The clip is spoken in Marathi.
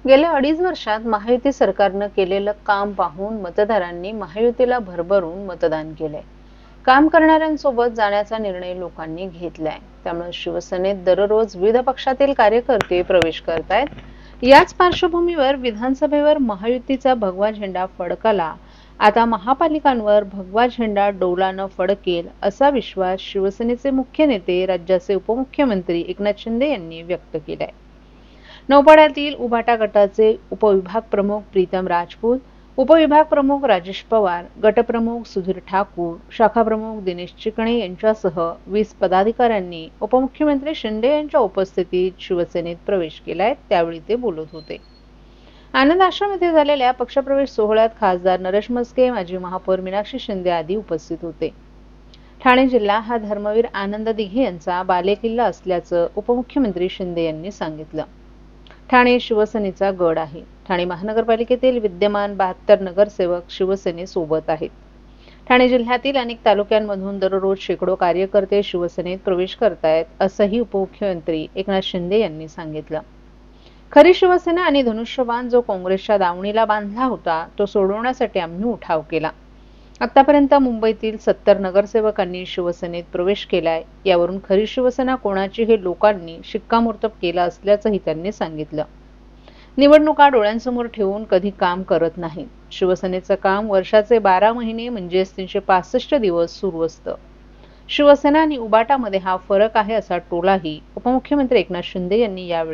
गेल्या 2.5 वर्षात महायुती सरकारनं केलेलं काम पाहून मतदारांनी महायुतीला भरभरून मतदान केलंय. काम करणाऱ्यांसोबत जाण्याचा निर्णय लोकांनी घेतलाय. त्यामुळे शिवसेनेत दररोज विविध पक्षातील कार्यकर्ते प्रवेश करतायत. याच पार्श्वभूमीवर विधानसभेवर महायुतीचा भगवा झेंडा फडकला. आता महापालिकांवर भगवा झेंडा डौलानं फडकेल असा विश्वास शिवसेनेचे मुख्य नेते राज्याचे उपमुख्यमंत्री एकनाथ शिंदे यांनी व्यक्त केलाय. नौपाड्यातील उभाटा गटाचे उपविभाग प्रमुख प्रीतम राजपूत, उपविभाग प्रमुख राजेश पवार, गटप्रमुख सुधीर ठाकूर, शाखा प्रमुख दिनेश चिकणे यांच्यासह 20 पदाधिकाऱ्यांनी उपमुख्यमंत्री शिंदे यांच्या उपस्थितीत शिवसेनेत प्रवेश केलाय. त्यावेळी ते बोलत होते. आनंद आश्रम येथे झालेल्या पक्षप्रवेश सोहळ्यात खासदार नरेश म्हस्के, माजी महापौर मीनाक्षी शिंदे आदी उपस्थित होते. ठाणे जिल्हा हा धर्मवीर आनंद दिघे यांचा बालेकिल्ला असल्याचं उपमुख्यमंत्री शिंदे यांनी सांगितलं. ठाणे शिवसेनेचा गड आहे. ठाणे महानगरपालिकेतील विद्यमान 72 नगरसेवक शिवसेनेसोबत आहेत. ठाणे जिल्ह्यातील अनेक तालुक्यांमधून दररोज शेकडो कार्यकर्ते शिवसेनेत प्रवेश करतायत, असंही उपमुख्यमंत्री एकनाथ शिंदे यांनी सांगितलं. खरी शिवसेना आणि धनुष्यबाण जो काँग्रेसच्या दावणीला बांधला होता, तो सोडवण्यासाठी आम्ही उठाव केला. आतापर्यंत मुंबईतील 70 नगरसेवकांनी शिवसेनेत प्रवेश केलाय. यावरून खरी शिवसेना कोणाची हे लोकांनी शिक्कामोर्तब केलं असल्याचंही त्यांनी सांगितलं. निवडणुका डोळ्यांसमोर ठेवून कधी काम करत नाहीत. शिवसेनेचं काम वर्षाचे 12 महिने म्हणजेच 365 दिवस सुरू असतं. शिवसेना आणि उबाटामध्ये हा फरक आहे असा टोलाही उपमुख्यमंत्री एकनाथ शिंदे यांनी यावेळी